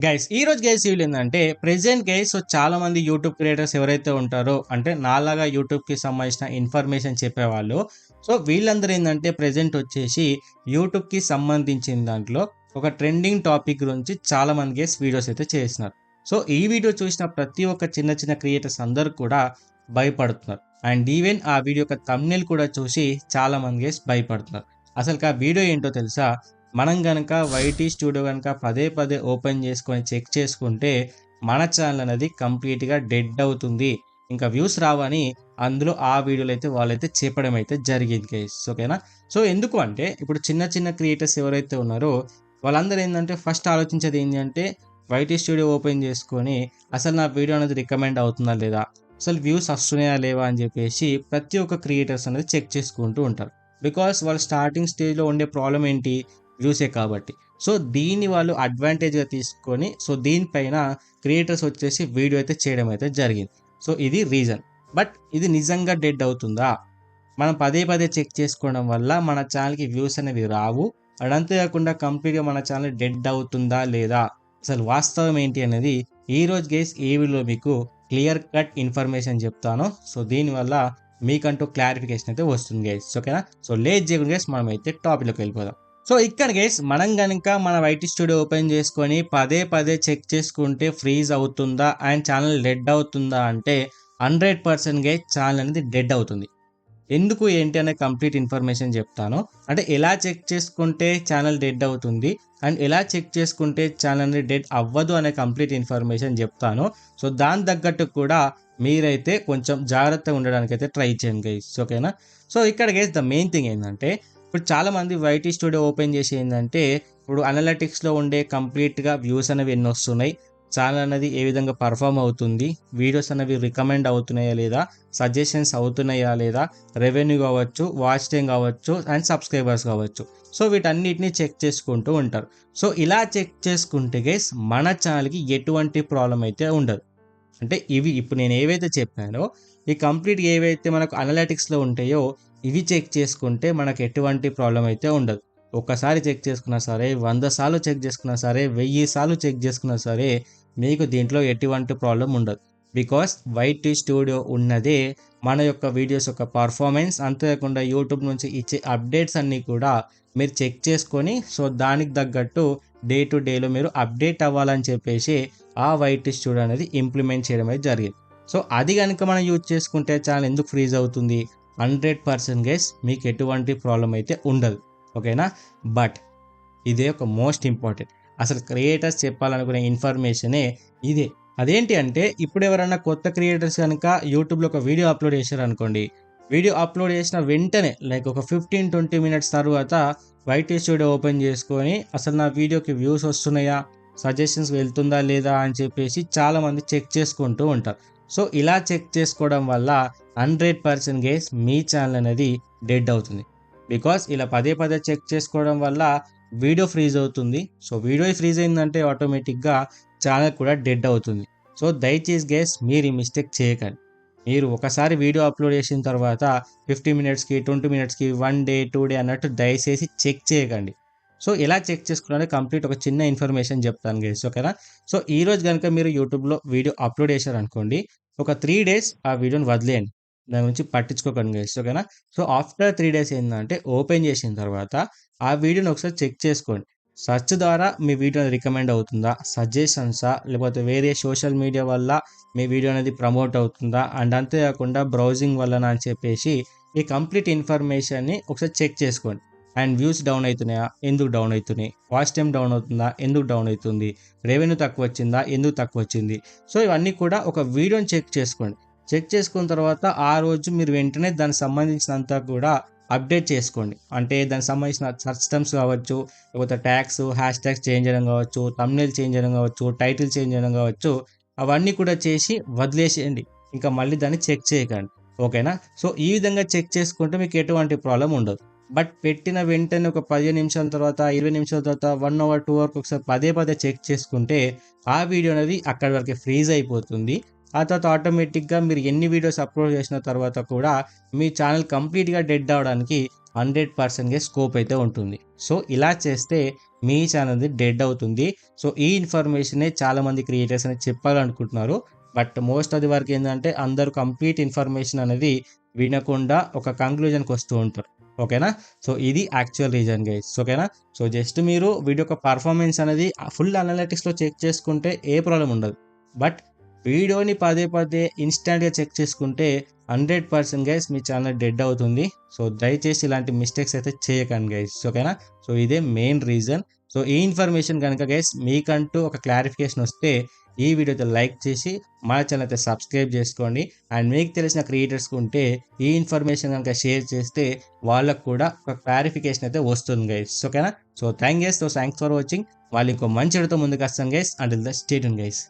Guys ఈ రోజు guys ఏంటంటే ప్రెసెంట్ గైస్ చాలా మంది యూట్యూబ్ క్రియేటర్స్ ఎవరైతే ఉంటారో అంటే నాలాగా యూట్యూబ్ కి సంబంధించిన ఇన్ఫర్మేషన్ చెప్పేవాళ్ళు. సో వీళ్ళందరూ ఏంటంటే ప్రెసెంట్ వచ్చేసి యూట్యూబ్ కి సంబంధించిన దాంట్లో ఒక ట్రెండింగ్ టాపిక్ గురించి చాలా మంది గైస్ వీడియోస్ అయితే చేస్తున్నారు. సో ఈ వీడియో చూసిన ప్రతి ఒక్క చిన్న చిన్న క్రియేటర్స్ అందరూ కూడా భయపడుతున్నారు. అండ్ ఈవెన్ ఆ వీడియో యొక్క థంబ్నెయిల్ కూడా చూసి చాలా మంది గైస్ భయపడుతున్నారు. అసలు ఆ వీడియో ఏంటో తెలుసా? మనం గనక వైటీ స్టూడియో గనక పదే పదే ఓపెన్ చేసుకొని చెక్ చేసుకుంటే మన ఛానల్ అనేది కంప్లీట్‌గా డెడ్ అవుతుంది. ఇంకా వ్యూస్ రావని అందులో ఆ వీడియోలో అయితే వాళ్ళైతే చెప్పడం అయితే జరిగింది గైస్. ఓకేనా? సో ఎందుకు అంటే ఇప్పుడు చిన్న చిన్న క్రియేటర్స్ ఎవరైతే ఉన్నారో వాళ్ళందరూ ఏందంటే ఫస్ట్ ఆలోచించేది ఏంది అంటే వైటీ స్టూడియో ఓపెన్ చేసుకొని అసలు నా వీడియో అనేది రికమెండ్ అవుతుందా లేదా? అసలు వ్యూస్ వస్తున్నాయా లేవా? అని చెప్పేసి ప్రతి ఒక్క క్రియేటర్స్ అనేది చెక్ చేసుకుంటూ ఉంటారు. బికాస్ వాళ్ళు స్టార్టింగ్ స్టేజ్‌లో ఉండే ప్రాబ్లమ్ ఏంటి? వ్యూసే కాబట్టి. సో దీన్ని వాళ్ళు అడ్వాంటేజ్‌గా తీసుకొని సో దీనిపైన క్రియేటర్స్ వచ్చేసి వీడియో అయితే చేయడం అయితే జరిగింది. సో ఇది రీజన్. బట్ ఇది నిజంగా డెడ్ అవుతుందా? మనం పదే పదే చెక్ చేసుకోవడం వల్ల మన ఛానల్‌కి వ్యూస్ అనేవి రావు. అండ్ అంతే కాకుండా కంప్లీట్‌గా మన ఛానల్ డెడ్ అవుతుందా లేదా? అసలు వాస్తవం ఏంటి అనేది ఈరోజు గైస్ ఈ వీడియోలో మీకు క్లియర్ కట్ ఇన్ఫర్మేషన్ చెప్తాను. సో దీనివల్ల మీకంటూ క్లారిఫికేషన్ అయితే వస్తుంది గైస్. ఓకేనా? సో లేట్ చేయకుండా గైస్ మనమైతే టాపిక్‌లోకి వెళ్ళిపోదాం. సో ఇక్కడ గైస్ మనం గనుక మన వైటీ స్టూడియో ఓపెన్ చేసుకొని పదే పదే చెక్ చేసుకుంటే ఫ్రీజ్ అవుతుందా అండ్ ఛానల్ డెడ్ అవుతుందా అంటే 100% గైస్ ఛానల్ అనేది డెడ్ అవుతుంది. ఎందుకు ఏంటి అనే కంప్లీట్ ఇన్ఫర్మేషన్ చెప్తాను. అంటే ఎలా చెక్ చేసుకుంటే ఛానల్ డెడ్ అవుతుంది అండ్ ఎలా చెక్ చేసుకుంటే ఛానల్ అనేది డెడ్ అవ్వదు అనే కంప్లీట్ ఇన్ఫర్మేషన్ చెప్తాను. సో దాని తగ్గట్టు కూడా మీరైతే కొంచెం జాగ్రత్తగా ఉండడానికి అయితే ట్రై చేయండి గైస్. ఓకేనా? సో ఇక్కడ గైస్ ద మెయిన్ థింగ్ ఏంటంటే ఇప్పుడు చాలామంది వైటీ స్టూడియో ఓపెన్ చేసి ఏంటంటే ఇప్పుడు అనలిటిక్స్‌లో ఉండే కంప్లీట్‌గా వ్యూస్ అనేవి ఎన్ని వస్తున్నాయి, ఛానల్ అనేది ఏ విధంగా పర్ఫామ్ అవుతుంది, వీడియోస్ అనేవి రికమెండ్ అవుతున్నాయా లేదా, సజెషన్స్ అవుతున్నాయా లేదా, రెవెన్యూ కావచ్చు, వాచ్ టైమ్ కావచ్చు అండ్ సబ్స్క్రైబర్స్ కావచ్చు. సో వీటన్నిటిని చెక్ చేసుకుంటూ ఉంటారు. సో ఇలా చెక్ చేసుకుంటే గైస్ మన ఛానల్‌కి ఎటువంటి ప్రాబ్లమ్ అయితే ఉండదు. అంటే ఇవి ఇప్పుడు నేను ఏవైతే చెప్పానో ఈ కంప్లీట్‌గా ఏవైతే మనకు అనలిటిక్స్‌లో ఉంటాయో ఇవి చెక్ చేసుకుంటే మనకు ఎటువంటి ప్రాబ్లమ్ అయితే ఉండదు. ఒక్కసారి చెక్ చేసుకున్నా సరే, 100 సార్లు చెక్ చేసుకున్నా సరే, 1000 సార్లు చెక్ చేసుకున్నా సరే మీకు దీంట్లో ఎటువంటి ప్రాబ్లమ్ ఉండదు. బికాస్ వైటీ స్టూడియో ఉన్నదే మన యొక్క వీడియోస్ యొక్క పర్ఫార్మెన్స్ అంతేకాకుండా యూట్యూబ్ నుంచి ఇచ్చే అప్డేట్స్ అన్నీ కూడా మీరు చెక్ చేసుకొని సో దానికి తగ్గట్టు డే టు డేలో మీరు అప్డేట్ అవ్వాలని చెప్పేసి ఆ వైటీ స్టూడియో అనేది ఇంప్లిమెంట్ చేయడం అయితే జరిగింది. సో అది గనుక మనం యూజ్ చేసుకుంటే ఛానల్ ఎందుకు ఫ్రీజ్ అవుతుంది? 100% గైస్ మీకు ఎటువంటి ప్రాబ్లమ్ అయితే ఉండదు. ఓకేనా? బట్ ఇదే ఒక మోస్ట్ ఇంపార్టెంట్. అసలు క్రియేటర్స్ చెప్పాలనుకునే ఇన్ఫర్మేషనే ఇదే. అదేంటి అంటే ఇప్పుడు ఎవరైనా కొత్త క్రియేటర్స్ గనుక యూట్యూబ్‌లో ఒక వీడియో అప్‌లోడ్ చేశారనుకోండి. వీడియో అప్‌లోడ్ చేసిన వెంటనే లైక్ ఒక 15-20 మినిట్స్ తర్వాత వైటీ స్టూడియో ఓపెన్ చేసుకొని అసలు నా వీడియోకి వ్యూస్ వస్తున్నాయా? సజెషన్స్ వెళ్తుందా లేదా? అని చెప్పేసి చాలామంది చెక్ చేసుకుంటూ ఉంటారు. సో ఇలా చెక్ చేసుకోవడం వల్ల 100% గైస్ మీ ఛానల్ అనేది డెడ్ అవుతుంది. బికాస్ ఇలా పదే పదే చెక్ చేసుకోవడం వల్ల వీడియో ఫ్రీజ్ అవుతుంది. సో వీడియో ఫ్రీజ్ అయిందంటే ఆటోమేటిక్‌గా ఛానల్ కూడా డెడ్ అవుతుంది. సో దయచేసి గైస్ మీరు ఈ మిస్టేక్ చేయకండి. మీరు ఒకసారి వీడియో అప్‌లోడ్ చేసిన తర్వాత 50 మినిట్స్‌కి, 20 మినిట్స్‌కి, 1 డే, 2 డే అన్నట్టు దయచేసి చెక్ చేయకండి. సో ఎలా చెక్ చేసుకోవాలో కంప్లీట్ ఒక చిన్న ఇన్ఫర్మేషన్ చెప్తాను గైస్. ఓకేనా? సో ఈరోజు గనుక మీరు యూట్యూబ్‌లో వీడియో అప్‌లోడ్ చేశారనుకోండి. ఒక 3 డేస్ ఆ వీడియోని వదిలేయండి. దాని గురించి పట్టించుకోకండి గైస్. ఓకేనా? సో ఆఫ్టర్ 3 డేస్ ఏందంటే ఓపెన్ చేసిన తర్వాత ఆ వీడియోని ఒకసారి చెక్ చేసుకోండి. సెర్చ్ ద్వారా మీ వీడియో రికమెండ్ అవుతుందా? సజెషన్సా? లేకపోతే వేరే సోషల్ మీడియా వల్ల మీ వీడియో అనేది ప్రమోట్ అవుతుందా? అండ్ అంతేకాకుండా బ్రౌజింగ్ వల్లనా అని చెప్పేసి ఈ కంప్లీట్ ఇన్ఫర్మేషన్‌ని ఒకసారి చెక్ చేసుకోండి. అండ్ వ్యూస్ డౌన్ అయితున్నాయా? ఎందుకు డౌన్ అయితున్నాయి? వాచ్ టైమ్ డౌన్ అవుతుందా? ఎందుకు డౌన్ అయితుంది? రెవెన్యూ తక్కువొచ్చిందా? ఎందుకు తక్కువొచ్చింది? సో ఇవన్నీ కూడా ఒక వీడియోని చెక్ చేసుకోండి. చెక్ చేసుకున్న తర్వాత ఆ రోజు మీరు వెంటనే దానికి సంబంధించినంతా కూడా అప్డేట్ చేసుకోండి. అంటే దానికి సంబంధించిన సెర్చ్ టర్మ్స్ కావచ్చు, లేకపోతే ట్యాగ్స్, హ్యాష్ ట్యాగ్స్ చేంజ్ చేయడం కావచ్చు, థంబ్‌నెయిల్ చేంజ్ చేయడం కావచ్చు, టైటిల్ చేంజ్ చేయడం కావచ్చు, అవన్నీ కూడా చేసి వదిలేసేయండి. ఇంకా మళ్ళీ దాన్ని చెక్ చేయకండి. ఓకేనా? సో ఈ విధంగా చెక్ చేసుకుంటే మీకు ఎటువంటి ప్రాబ్లమ్ ఉండదు. బట్ పెట్టిన వెంటనే ఒక 15 నిమిషాల తర్వాత, 20 నిమిషాల తర్వాత, 1 అవర్, 2 అవర్‌కి ఒకసారి పదే పదే చెక్ చేసుకుంటే ఆ వీడియో అనేది అక్కడి వరకే ఫ్రీజ్ అయిపోతుంది. ఆ తర్వాత ఆటోమేటిక్‌గా మీరు ఎన్ని వీడియోస్ అప్‌లోడ్ చేసిన తర్వాత కూడా మీ ఛానల్ కంప్లీట్‌గా డెడ్ అవ్వడానికి 100% స్కోప్ అయితే ఉంటుంది. సో ఇలా చేస్తే మీ ఛానల్‌ది డెడ్ అవుతుంది. సో ఈ ఇన్ఫర్మేషనే చాలామంది క్రియేటర్స్ అనేది చెప్పాలనుకుంటున్నారు. But most of the work ఏందంటే అందరూ కంప్లీట్ ఇన్ఫర్మేషన్ అనేది వినకుండా ఒక కంక్లూజన్‌కి వస్తూ ఉంటారు. ఓకేనా? సో ఇది యాక్చువల్ రీజన్ గైస్. ఓకేనా? సో జస్ట్ మీరు వీడియో యొక్క పర్ఫార్మెన్స్ అనేది ఫుల్ అనలిటిక్స్‌లో చెక్ చేసుకుంటే ఏ ప్రాబ్లమ్ ఉండదు. బట్ వీడియోని పదే పదే ఇన్‌స్టాంట్‌గా చెక్ చేసుకుంటే 100% గైస్ మీ ఛానల్ డెడ్ అవుతుంది. సో దయచేసి ఇలాంటి మిస్టేక్స్ అయితే చేయకండి గైస్. ఓకేనా? సో ఇదే మెయిన్ రీజన్. సో ఈ ఇన్ఫర్మేషన్ గనుక గైస్ మీకంటూ ఒక క్లారిఫికేషన్ వస్తే ఈ వీడియో అయితే లైక్ చేసి మన ఛానల్ అయితే సబ్స్క్రైబ్ చేసుకోండి. అండ్ మీకు తెలిసిన క్రియేటర్స్‌కి ఉంటే ఈ ఇన్ఫర్మేషన్ గనుక షేర్ చేస్తే వాళ్ళకి కూడా ఒక క్లారిఫికేషన్ అయితే వస్తుంది గైస్. ఓకేనా? So thanks for watching. మళ్ళీ ఇంకో మంచి వీడియోతో ముందుకు వస్తాను guys. Until then stay tuned guys.